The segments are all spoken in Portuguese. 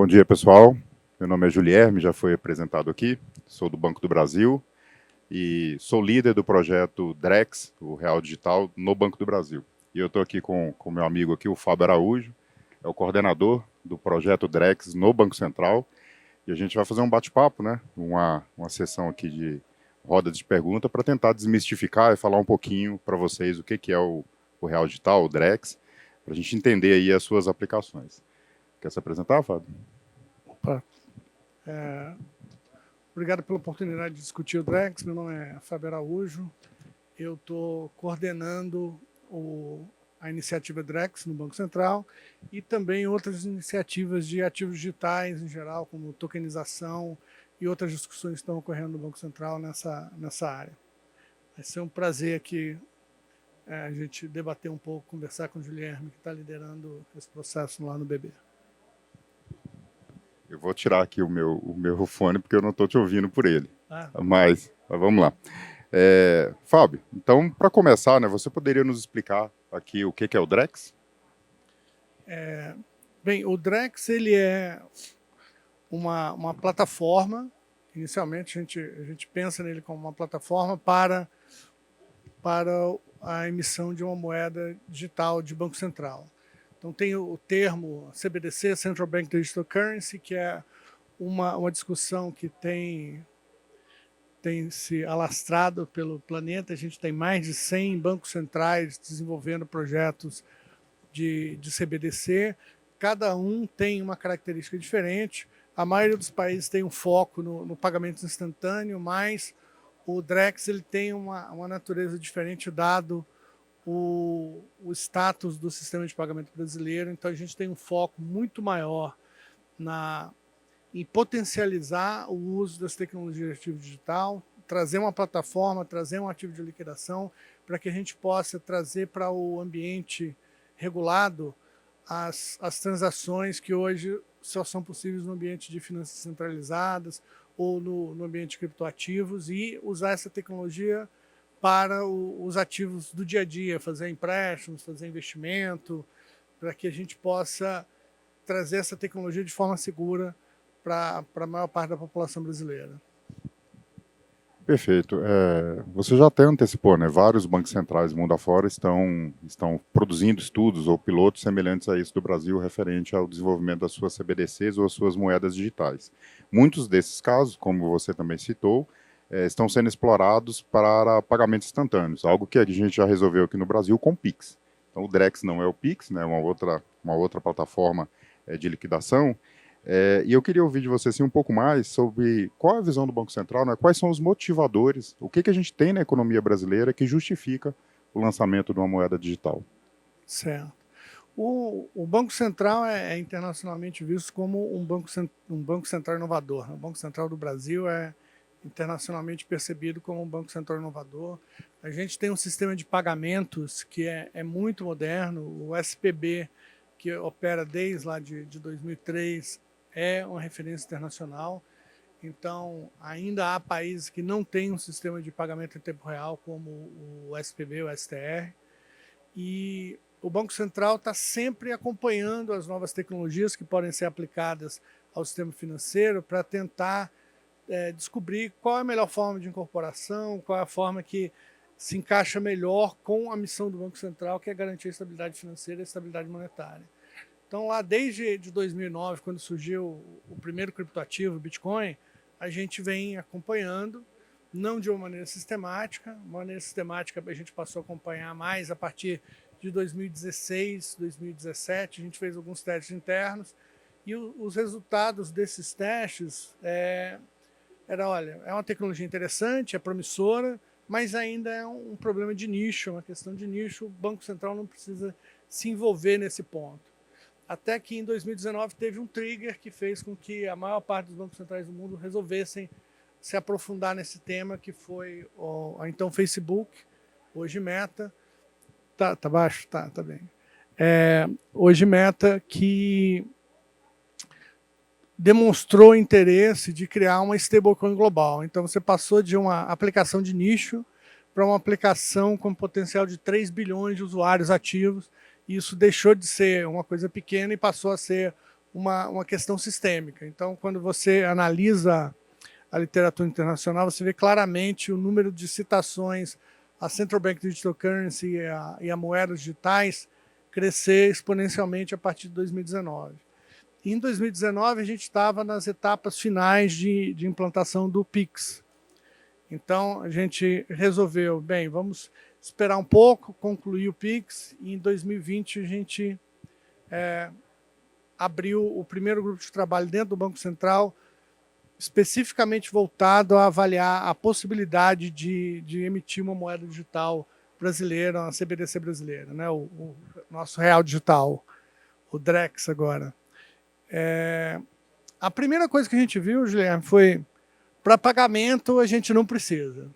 Bom dia, pessoal. Meu nome é Julierme, já foi apresentado aqui. Sou do Banco do Brasil e sou líder do projeto Drex, o Real Digital, no Banco do Brasil. E eu estou aqui com o meu amigo aqui, o Fábio Araújo, é o coordenador do projeto Drex no Banco Central. E a gente vai fazer um bate-papo, né? Uma sessão aqui de roda de pergunta para tentar desmistificar e falar um pouquinho para vocês o que é o Real Digital, o Drex, para a gente entender aí as suas aplicações. Quer se apresentar, Fábio? Opa. Obrigado pela oportunidade de discutir o Drex. Meu nome é Fábio Araújo. Eu estou coordenando a iniciativa Drex no Banco Central e também outras iniciativas de ativos digitais em geral, como tokenização e outras discussões que estão ocorrendo no Banco Central nessa área. Vai ser um prazer aqui a gente debater um pouco, conversar com o Julierme, que está liderando esse processo lá no BB. Eu vou tirar aqui o meu fone, porque eu não estou te ouvindo por ele. Tá. Mas vamos lá. Fábio, então, para começar, né, você poderia nos explicar aqui o que é o Drex? Bem, o Drex ele é uma plataforma. Inicialmente, a gente pensa nele como uma plataforma para a emissão de uma moeda digital de Banco Central. Então, tem o termo CBDC, Central Bank Digital Currency, que é uma discussão que tem se alastrado pelo planeta. A gente tem mais de 100 bancos centrais desenvolvendo projetos de CBDC. Cada um tem uma característica diferente. A maioria dos países tem um foco no pagamento instantâneo, mas o Drex ele tem uma natureza diferente, dado o status do sistema de pagamento brasileiro. Então, a gente tem um foco muito maior em potencializar o uso das tecnologias de ativo digital, trazer uma plataforma, trazer um ativo de liquidação, para que a gente possa trazer para o ambiente regulado as transações que hoje só são possíveis no ambiente de finanças centralizadas ou no ambiente de criptoativos, e usar essa tecnologia para os ativos do dia a dia, fazer empréstimos, fazer investimento, para que a gente possa trazer essa tecnologia de forma segura para a maior parte da população brasileira. Perfeito. Você já até antecipou, né? Vários bancos centrais do mundo afora estão produzindo estudos ou pilotos semelhantes a isso do Brasil, referente ao desenvolvimento das suas CBDCs ou as suas moedas digitais. Muitos desses casos, como você também citou, estão sendo explorados para pagamentos instantâneos, algo que a gente já resolveu aqui no Brasil com o Pix. Então, o Drex não é o Pix, né? Uma outra plataforma de liquidação. E eu queria ouvir de você assim, um pouco mais sobre qual é a visão do Banco Central, né? Quais são os motivadores, o que a gente tem na economia brasileira que justifica o lançamento de uma moeda digital. Certo. O Banco Central é internacionalmente visto como um banco central inovador. O Banco Central do Brasil é internacionalmente percebido como um banco central inovador. A gente tem um sistema de pagamentos que é muito moderno. O SPB, que opera desde lá de 2003, é uma referência internacional. Então, ainda há países que não têm um sistema de pagamento em tempo real, como o SPB, o STR. E o Banco Central está sempre acompanhando as novas tecnologias que podem ser aplicadas ao sistema financeiro para tentar descobrir qual é a melhor forma de incorporação, qual é a forma que se encaixa melhor com a missão do Banco Central, que é garantir a estabilidade financeira e a estabilidade monetária. Então, lá desde 2009, quando surgiu o primeiro criptoativo, o Bitcoin, a gente vem acompanhando, não de uma maneira sistemática. De maneira sistemática a gente passou a acompanhar mais a partir de 2016, 2017, a gente fez alguns testes internos, e os resultados desses testes olha, é uma tecnologia interessante, é promissora, mas ainda é um problema de nicho, uma questão de nicho. O Banco Central não precisa se envolver nesse ponto. Até que em 2019 teve um trigger que fez com que a maior parte dos bancos centrais do mundo resolvessem se aprofundar nesse tema, que foi então Facebook, hoje Meta. Tá baixo? Tá bem. Hoje Meta, que demonstrou interesse de criar uma stablecoin global. Então, você passou de uma aplicação de nicho para uma aplicação com potencial de 3 bilhões de usuários ativos. E isso deixou de ser uma coisa pequena e passou a ser uma questão sistêmica. Então, quando você analisa a literatura internacional, você vê claramente o número de citações à Central Bank Digital Currency e a moedas digitais crescer exponencialmente a partir de 2019. Em 2019, a gente estava nas etapas finais de implantação do PIX. Então, a gente resolveu, bem, vamos esperar um pouco, concluir o PIX, e em 2020 a gente abriu o primeiro grupo de trabalho dentro do Banco Central, especificamente voltado a avaliar a possibilidade de emitir uma moeda digital brasileira, uma CBDC brasileira, né? o nosso real digital, o Drex agora. A primeira coisa que a gente viu, Guilherme, foi para pagamento a gente não precisa,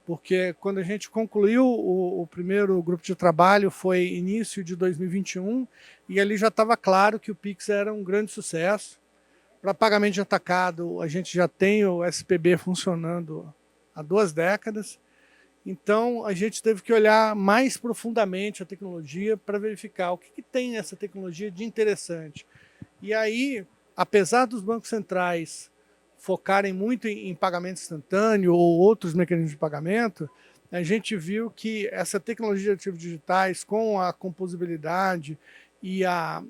porque quando a gente concluiu o primeiro grupo de trabalho foi início de 2021 e ali já estava claro que o Pix era um grande sucesso. Para pagamento de atacado, a gente já tem o SPB funcionando há 2 décadas, então a gente teve que olhar mais profundamente a tecnologia para verificar o que tem nessa tecnologia de interessante. E aí, apesar dos bancos centrais focarem muito em pagamento instantâneo ou outros mecanismos de pagamento, a gente viu que essa tecnologia de ativos digitais, com a composibilidade e a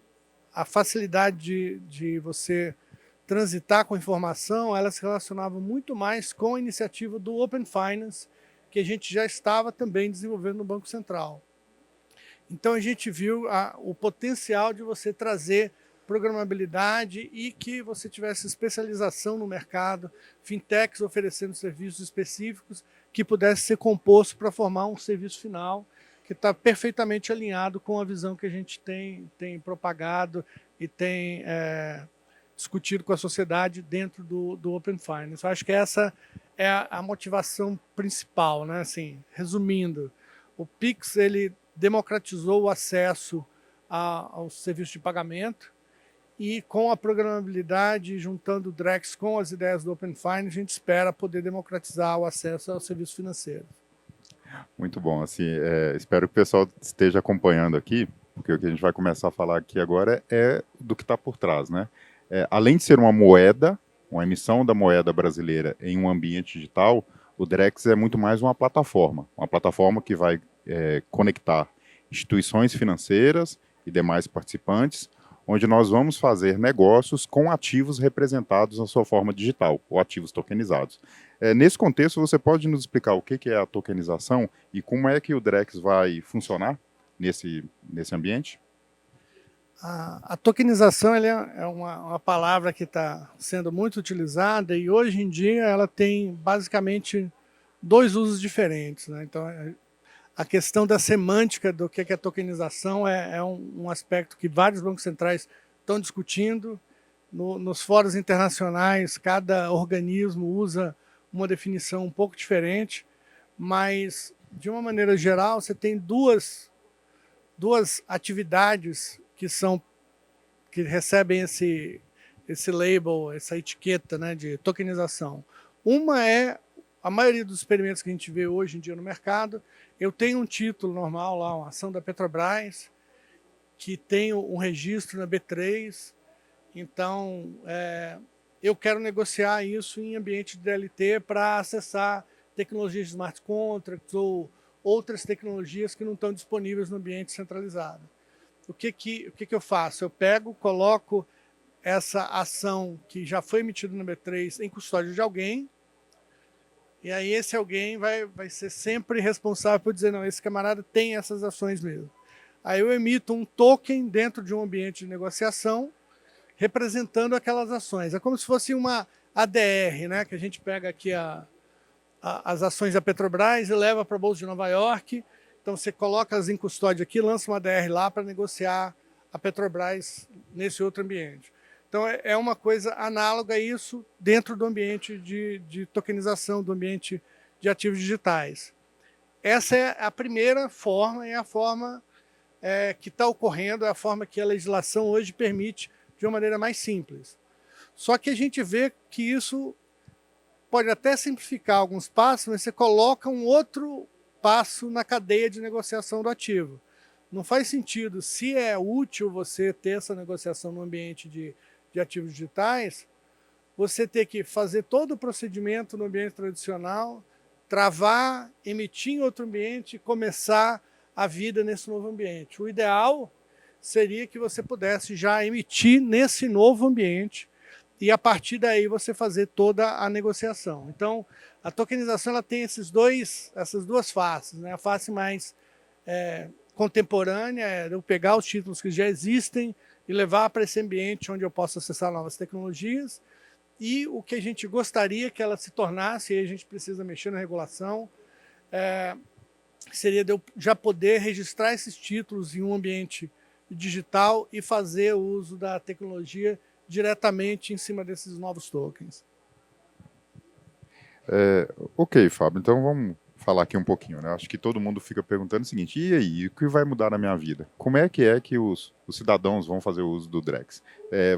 facilidade de você transitar com informação, ela se relacionava muito mais com a iniciativa do Open Finance, que a gente já estava também desenvolvendo no Banco Central. Então a gente viu o potencial de você trazer programabilidade e que você tivesse especialização no mercado, fintechs oferecendo serviços específicos que pudesse ser composto para formar um serviço final que está perfeitamente alinhado com a visão que a gente tem propagado e tem discutido com a sociedade dentro do Open Finance. Eu acho que essa é a motivação principal, né? Assim, resumindo, o Pix ele democratizou o acesso aos serviços de pagamento, e com a programabilidade, juntando o Drex com as ideias do Open Finance, a gente espera poder democratizar o acesso aos serviços financeiros. Muito bom. Assim, espero que o pessoal esteja acompanhando aqui, porque o que a gente vai começar a falar aqui agora é do que está por trás, né? Além de ser uma moeda, uma emissão da moeda brasileira em um ambiente digital, o Drex é muito mais uma plataforma que vai conectar instituições financeiras e demais participantes, onde nós vamos fazer negócios com ativos representados na sua forma digital, ou ativos tokenizados. Nesse contexto, você pode nos explicar o que é a tokenização e como é que o Drex vai funcionar nesse ambiente? A tokenização é uma palavra que está sendo muito utilizada e hoje em dia ela tem basicamente 2 usos diferentes, né? Então, a questão da semântica do que é tokenização é um aspecto que vários bancos centrais estão discutindo. Nos fóruns internacionais, cada organismo usa uma definição um pouco diferente, mas, de uma maneira geral, você tem duas atividades que recebem esse label, essa etiqueta, né, de tokenização. Uma é a maioria dos experimentos que a gente vê hoje em dia no mercado. Eu tenho um título normal lá, uma ação da Petrobras, que tem um registro na B3, então eu quero negociar isso em ambiente de DLT para acessar tecnologias de smart contracts ou outras tecnologias que não estão disponíveis no ambiente centralizado. O que eu faço? Eu pego, coloco essa ação que já foi emitida na B3 em custódia de alguém, e aí esse alguém vai ser sempre responsável por dizer, não, esse camarada tem essas ações mesmo. Aí eu emito um token dentro de um ambiente de negociação, representando aquelas ações. É como se fosse uma ADR, né? Que a gente pega aqui as ações da Petrobras e leva para a Bolsa de Nova York. Então você coloca as em custódia aqui, lança uma ADR lá para negociar a Petrobras nesse outro ambiente. Então é uma coisa análoga a isso dentro do ambiente de tokenização, do ambiente de ativos digitais. Essa é a primeira forma, é a forma que está ocorrendo, é a forma que a legislação hoje permite de uma maneira mais simples. Só que a gente vê que isso pode até simplificar alguns passos, mas você coloca um outro passo na cadeia de negociação do ativo. Não faz sentido, se é útil você ter essa negociação no ambiente de de ativos digitais, você ter que fazer todo o procedimento no ambiente tradicional, travar, emitir em outro ambiente e começar a vida nesse novo ambiente. O ideal seria que você pudesse já emitir nesse novo ambiente e a partir daí você fazer toda a negociação. Então, a tokenização ela tem essas duas faces, né? A face mais contemporânea é eu pegar os títulos que já existem e levar para esse ambiente onde eu posso acessar novas tecnologias, e o que a gente gostaria que ela se tornasse, e a gente precisa mexer na regulação, seria de eu já poder registrar esses títulos em um ambiente digital e fazer o uso da tecnologia diretamente em cima desses novos tokens. Ok, Fábio, então vamos falar aqui um pouquinho, né? Acho que todo mundo fica perguntando o seguinte, e aí, o que vai mudar na minha vida? Como é que os cidadãos vão fazer o uso do Drex?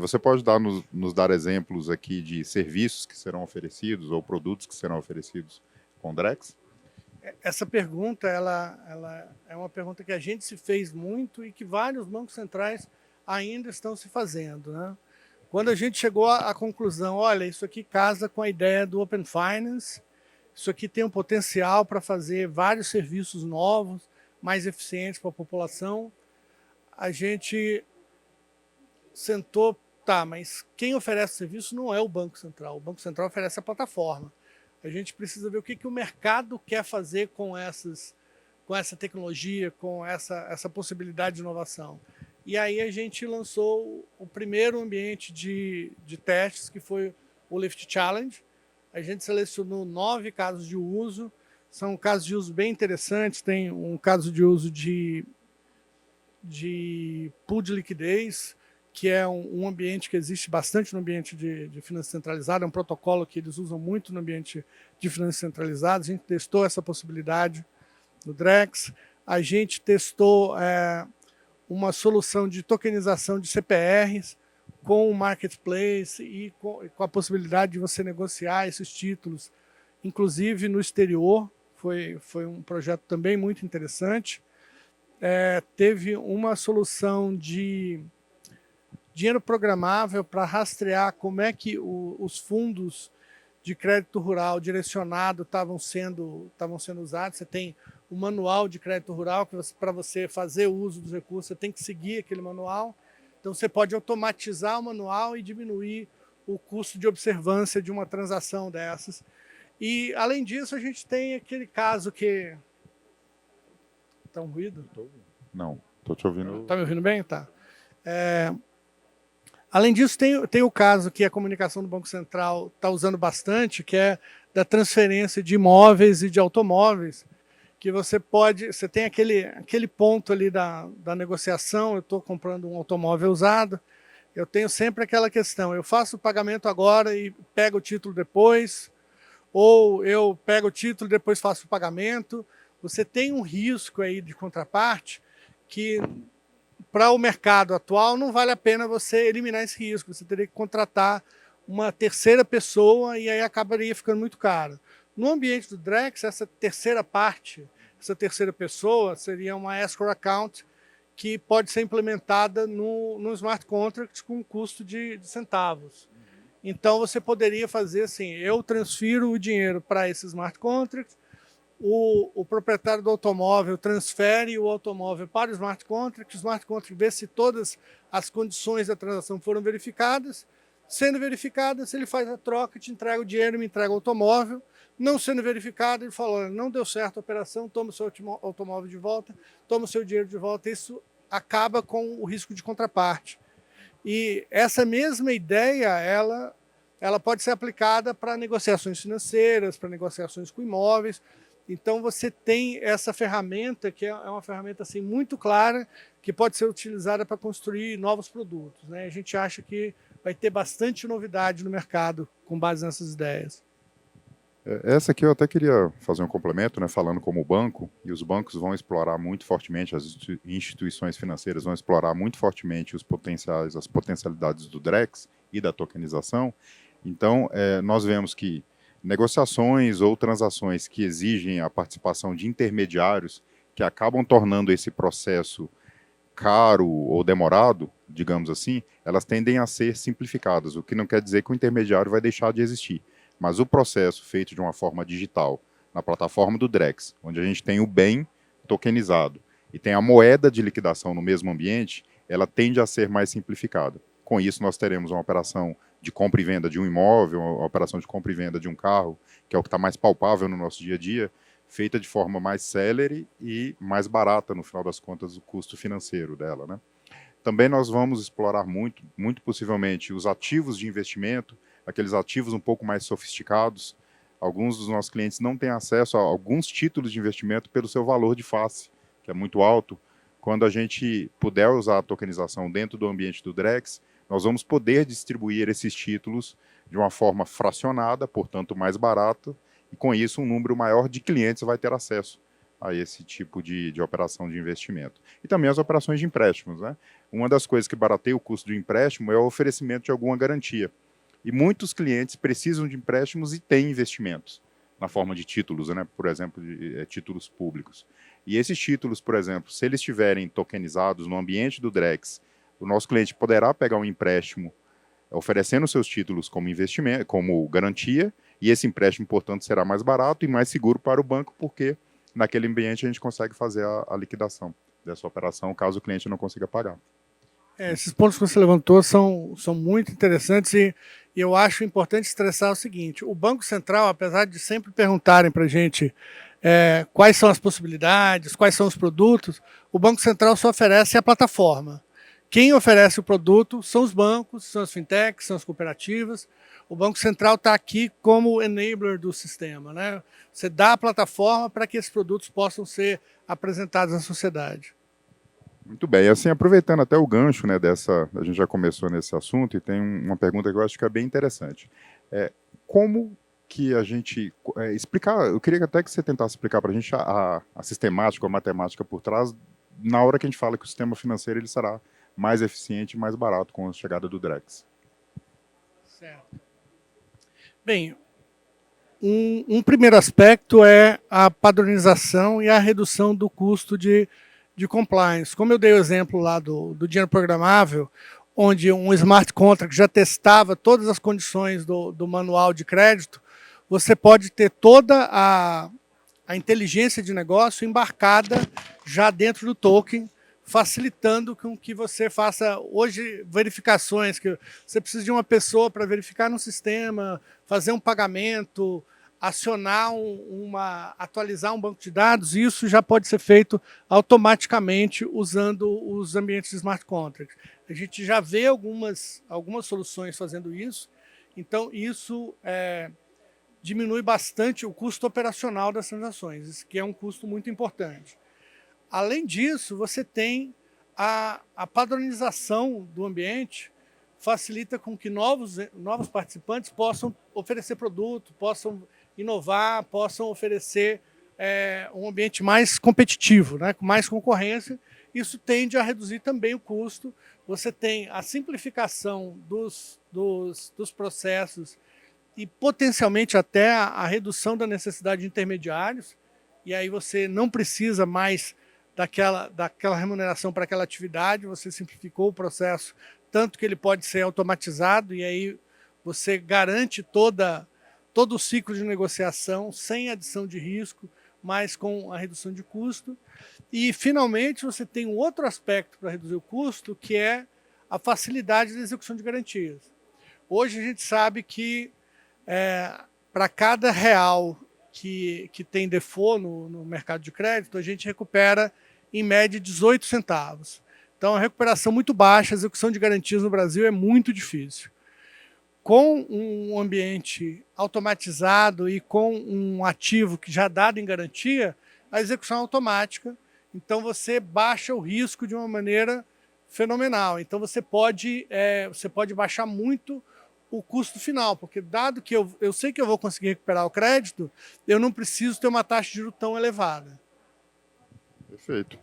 Você pode nos dar exemplos aqui de serviços que serão oferecidos ou produtos que serão oferecidos com o Drex? Essa pergunta ela é uma pergunta que a gente se fez muito e que vários bancos centrais ainda estão se fazendo, né? Quando a gente chegou à conclusão, olha, isso aqui casa com a ideia do Open Finance, isso aqui tem um potencial para fazer vários serviços novos, mais eficientes para a população, a gente sentou, tá, mas quem oferece serviço não é o Banco Central oferece a plataforma. A gente precisa ver o que o mercado quer fazer com essa tecnologia, com essa possibilidade de inovação. E aí a gente lançou o primeiro ambiente de testes, que foi o Lift Challenge. A gente selecionou 9 casos de uso, são casos de uso bem interessantes. Tem um caso de uso de pool de liquidez, que é um ambiente que existe bastante no ambiente de finanças centralizadas, é um protocolo que eles usam muito no ambiente de finanças centralizadas. A gente testou essa possibilidade no Drex. A gente testou uma solução de tokenização de CPRs com o marketplace e com a possibilidade de você negociar esses títulos, inclusive no exterior. Foi um projeto também muito interessante. Teve uma solução de dinheiro programável para rastrear como é que os fundos de crédito rural direcionado estavam sendo usados. Você tem o manual de crédito rural, que para você fazer o uso dos recursos, você tem que seguir aquele manual. Então, você pode automatizar o manual e diminuir o custo de observância de uma transação dessas. E, além disso, a gente tem aquele caso que... Está um ruído? Não, estou te ouvindo. Está me ouvindo bem? Tá. Além disso, tem o caso que a comunicação do Banco Central está usando bastante, que é da transferência de imóveis e de automóveis, que você tem aquele ponto ali da negociação. Eu estou comprando um automóvel usado, eu tenho sempre aquela questão, eu faço o pagamento agora e pego o título depois, ou eu pego o título e depois faço o pagamento. Você tem um risco aí de contraparte que, para o mercado atual, não vale a pena você eliminar esse risco. Você teria que contratar uma terceira pessoa e aí acabaria ficando muito caro. No ambiente do Drex, essa terceira parte, essa terceira pessoa, seria uma escrow account que pode ser implementada no smart contract com um custo de centavos. Então, você poderia fazer assim, eu transfiro o dinheiro para esse smart contract, o proprietário do automóvel transfere o automóvel para o smart contract vê se todas as condições da transação foram verificadas. Sendo verificadas, ele faz a troca, te entrega o dinheiro, me entrega o automóvel. Não sendo verificado, ele fala, não deu certo a operação, toma o seu automóvel de volta, toma o seu dinheiro de volta. Isso acaba com o risco de contraparte. E essa mesma ideia, ela pode ser aplicada para negociações financeiras, para negociações com imóveis. Então, você tem essa ferramenta, que é uma ferramenta assim, muito clara, que pode ser utilizada para construir novos produtos, né? A gente acha que vai ter bastante novidade no mercado com base nessas ideias. Essa aqui eu até queria fazer um complemento, né, falando como banco, e os bancos vão explorar muito fortemente, as instituições financeiras vão explorar muito fortemente as potencialidades do Drex e da tokenização. Então, nós vemos que negociações ou transações que exigem a participação de intermediários, que acabam tornando esse processo caro ou demorado, digamos assim, elas tendem a ser simplificadas, o que não quer dizer que o intermediário vai deixar de existir. Mas o processo feito de uma forma digital, na plataforma do Drex, onde a gente tem o bem tokenizado e tem a moeda de liquidação no mesmo ambiente, ela tende a ser mais simplificada. Com isso, nós teremos uma operação de compra e venda de um imóvel, uma operação de compra e venda de um carro, que é o que está mais palpável no nosso dia a dia, feita de forma mais célere e mais barata, no final das contas, o custo financeiro dela, né? Também nós vamos explorar muito possivelmente, os ativos de investimento, aqueles ativos um pouco mais sofisticados. Alguns dos nossos clientes não têm acesso a alguns títulos de investimento pelo seu valor de face, que é muito alto. Quando a gente puder usar a tokenização dentro do ambiente do Drex, nós vamos poder distribuir esses títulos de uma forma fracionada, portanto mais barata, e com isso um número maior de clientes vai ter acesso a esse tipo de operação de investimento. E também as operações de empréstimos, né? Uma das coisas que barateia o custo do empréstimo é o oferecimento de alguma garantia. E muitos clientes precisam de empréstimos e têm investimentos, na forma de títulos, né? Por exemplo, títulos públicos. E esses títulos, por exemplo, se eles estiverem tokenizados no ambiente do Drex, o nosso cliente poderá pegar um empréstimo oferecendo seus títulos como investimento, como garantia, e esse empréstimo, portanto, será mais barato e mais seguro para o banco, porque naquele ambiente a gente consegue fazer a liquidação dessa operação, caso o cliente não consiga pagar. Esses pontos que você levantou são muito interessantes e eu acho importante estressar o seguinte: o Banco Central, apesar de sempre perguntarem para a gente quais são as possibilidades, quais são os produtos, o Banco Central só oferece a plataforma. Quem oferece o produto são os bancos, são as fintechs, são as cooperativas. O Banco Central está aqui como enabler do sistema, né? Você dá a plataforma para que esses produtos possam ser apresentados à sociedade. Muito bem, e assim, aproveitando até o gancho, né, a gente já começou nesse assunto e tem uma pergunta que eu acho que é bem interessante. Como que a gente explicar, eu queria até que você tentasse explicar para a gente a sistemática, a matemática por trás, na hora que a gente fala que o sistema financeiro ele será mais eficiente e mais barato com a chegada do Drex. Certo. Bem, um primeiro aspecto é a padronização e a redução do custo de compliance. Como eu dei o exemplo lá do dinheiro programável, onde um smart contract já testava todas as condições do manual de crédito, você pode ter toda a inteligência de negócio embarcada já dentro do token, facilitando com que você faça hoje verificações, que você precisa de uma pessoa para verificar no sistema, fazer um pagamento, acionar atualizar um banco de dados, e isso já pode ser feito automaticamente usando os ambientes de smart contracts. A gente já vê algumas soluções fazendo isso, então isso diminui bastante o custo operacional das transações, que é um custo muito importante. Além disso, você tem a padronização do ambiente, facilita com que novos participantes possam oferecer produto, possam inovar, possam oferecer um ambiente mais competitivo, né, com mais concorrência. Isso tende a reduzir também o custo. Você tem a simplificação dos processos e potencialmente até a redução da necessidade de intermediários, e aí você não precisa mais daquela remuneração para aquela atividade, você simplificou o processo, tanto que ele pode ser automatizado, e aí você garante todo o ciclo de negociação sem adição de risco, mas com a redução de custo. E, finalmente, você tem um outro aspecto para reduzir o custo, que é a facilidade da execução de garantias. Hoje a gente sabe que para cada real que tem default no mercado de crédito, a gente recupera, em média, 18 centavos. Então, é uma recuperação muito baixa, a execução de garantias no Brasil é muito difícil. Com um ambiente automatizado e com um ativo que já é dado em garantia, a execução é automática, então você baixa o risco de uma maneira fenomenal. Então, você pode baixar muito o custo final, porque dado que eu sei que eu vou conseguir recuperar o crédito, eu não preciso ter uma taxa de juros tão elevada. Perfeito.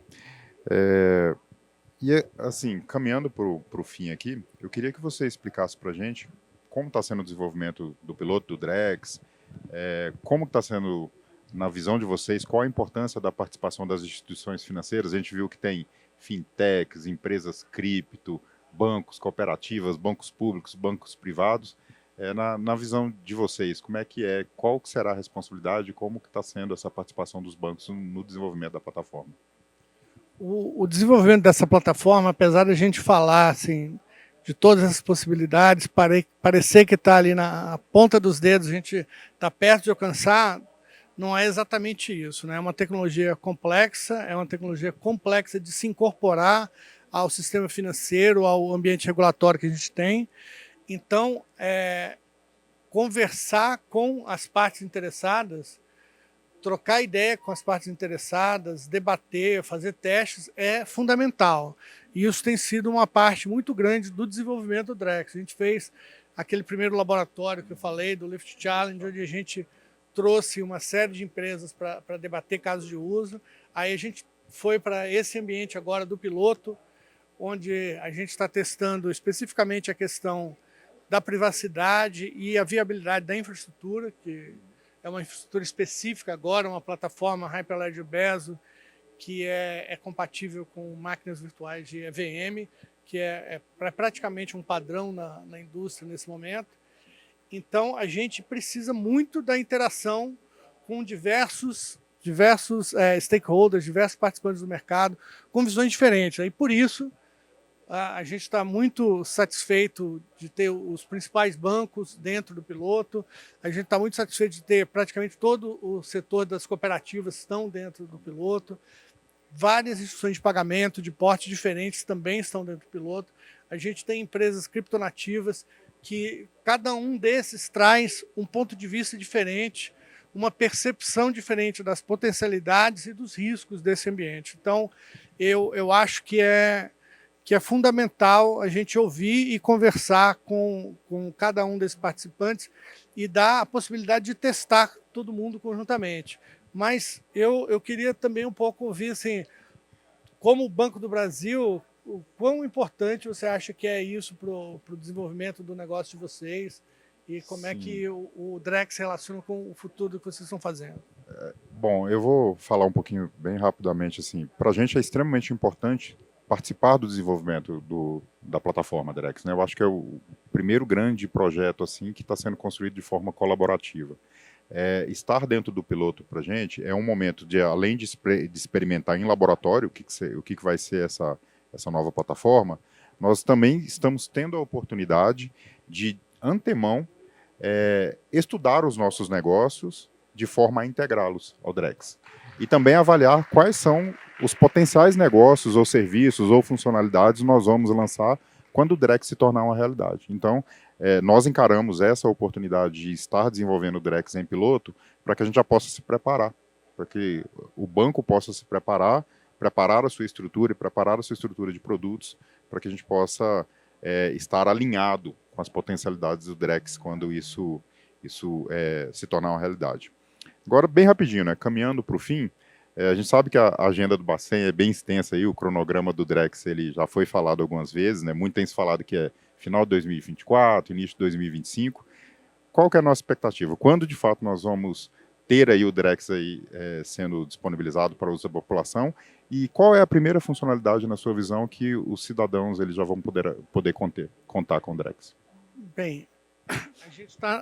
Assim, caminhando para o fim aqui, eu queria que você explicasse para a gente como está sendo o desenvolvimento do piloto do Drex, como está sendo, na visão de vocês, qual a importância da participação das instituições financeiras. A gente viu que tem fintechs, empresas cripto, bancos, cooperativas, bancos públicos, bancos privados. Na visão de vocês, qual que será a responsabilidade e como que está sendo essa participação dos bancos no desenvolvimento da plataforma? O desenvolvimento dessa plataforma, apesar de a gente falar assim, de todas as possibilidades, parecer que está ali na ponta dos dedos, a gente está perto de alcançar, não é exatamente isso, né? É uma tecnologia complexa de se incorporar ao sistema financeiro, ao ambiente regulatório que a gente tem. Então, conversar com as partes interessadas, trocar ideia com as partes interessadas, debater, fazer testes é fundamental. E isso tem sido uma parte muito grande do desenvolvimento do Drex. A gente fez aquele primeiro laboratório que eu falei, do Lift Challenge, onde a gente trouxe uma série de empresas para debater casos de uso. Aí a gente foi para esse ambiente agora do piloto, onde a gente está testando especificamente a questão da privacidade e a viabilidade da infraestrutura, que é uma infraestrutura específica agora, uma plataforma Hyperledger Bezo, que é compatível com máquinas virtuais de EVM, que é praticamente um padrão na indústria nesse momento. Então, a gente precisa muito da interação com diversos stakeholders, diversos participantes do mercado, com visões diferentes. E por isso, a gente está muito satisfeito de ter os principais bancos dentro do piloto, a gente está muito satisfeito de ter praticamente todo o setor das cooperativas estão dentro do piloto, várias instituições de pagamento de portes diferentes também estão dentro do piloto, a gente tem empresas criptonativas que cada um desses traz um ponto de vista diferente, uma percepção diferente das potencialidades e dos riscos desse ambiente. Então, eu acho que é fundamental a gente ouvir e conversar com cada um desses participantes e dar a possibilidade de testar todo mundo conjuntamente. Mas eu queria também um pouco ouvir, assim, como o Banco do Brasil, o quão importante você acha que é isso para o desenvolvimento do negócio de vocês e como é que o Drex se relaciona com o futuro do que vocês estão fazendo? Bom, eu vou falar um pouquinho bem rapidamente. Assim, para a gente é extremamente importante participar do desenvolvimento da plataforma Drex, né? Eu acho que é o primeiro grande projeto assim que está sendo construído de forma colaborativa. Estar dentro do piloto para a gente é um momento de, além de experimentar em laboratório o que vai ser essa nova plataforma, nós também estamos tendo a oportunidade de antemão estudar os nossos negócios de forma a integrá-los ao Drex. E também avaliar quais são os potenciais negócios ou serviços ou funcionalidades nós vamos lançar quando o Drex se tornar uma realidade. Então, nós encaramos essa oportunidade de estar desenvolvendo o Drex em piloto para que a gente já possa se preparar, para que o banco possa se preparar a sua estrutura e preparar a sua estrutura de produtos para que a gente possa estar alinhado com as potencialidades do Drex quando isso se tornar uma realidade. Agora, bem rapidinho, né? Caminhando para o fim, a gente sabe que a agenda do Bacen é bem extensa aí, o cronograma do Drex ele já foi falado algumas vezes, né? Muito tem se falado que é final de 2024, início de 2025. Qual que é a nossa expectativa? Quando de fato nós vamos ter aí o Drex aí, sendo disponibilizado para uso da população? E qual é a primeira funcionalidade, na sua visão, que os cidadãos eles já vão poder contar com o Drex? Bem,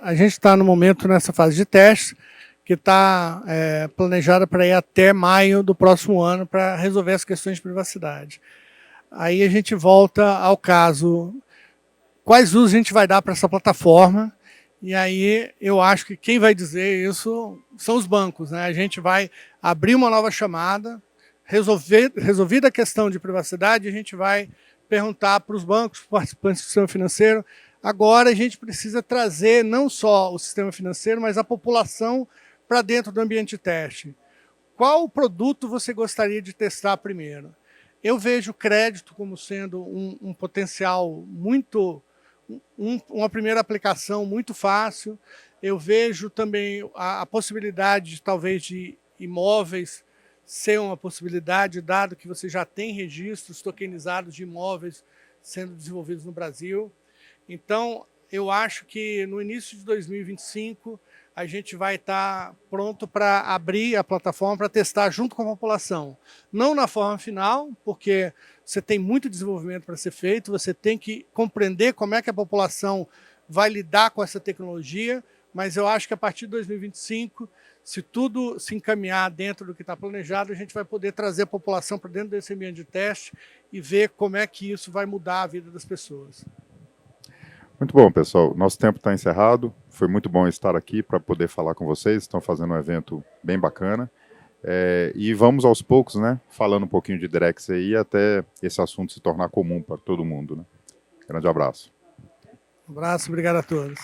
a gente está no momento nessa fase de teste, que está planejada para ir até maio do próximo ano para resolver as questões de privacidade. Aí a gente volta ao caso, quais usos a gente vai dar para essa plataforma, e aí eu acho que quem vai dizer isso são os bancos, né? A gente vai abrir uma nova chamada, resolvida a questão de privacidade, a gente vai perguntar para os bancos, participantes do sistema financeiro, agora a gente precisa trazer não só o sistema financeiro, mas a população para dentro do ambiente de teste. Qual produto você gostaria de testar primeiro? Eu vejo crédito como sendo um potencial muito, uma primeira aplicação muito fácil. Eu vejo também a possibilidade, talvez, de imóveis ser uma possibilidade, dado que você já tem registros tokenizados de imóveis sendo desenvolvidos no Brasil. Então, eu acho que no início de 2025, a gente vai estar pronto para abrir a plataforma para testar junto com a população. Não na forma final, porque você tem muito desenvolvimento para ser feito, você tem que compreender como é que a população vai lidar com essa tecnologia, mas eu acho que a partir de 2025, se tudo se encaminhar dentro do que está planejado, a gente vai poder trazer a população para dentro desse ambiente de teste e ver como é que isso vai mudar a vida das pessoas. Muito bom, pessoal. Nosso tempo está encerrado. Foi muito bom estar aqui para poder falar com vocês. Estão fazendo um evento bem bacana. E vamos aos poucos, né, falando um pouquinho de Drex aí, até esse assunto se tornar comum para todo mundo, né? Grande abraço. Um abraço, obrigado a todos.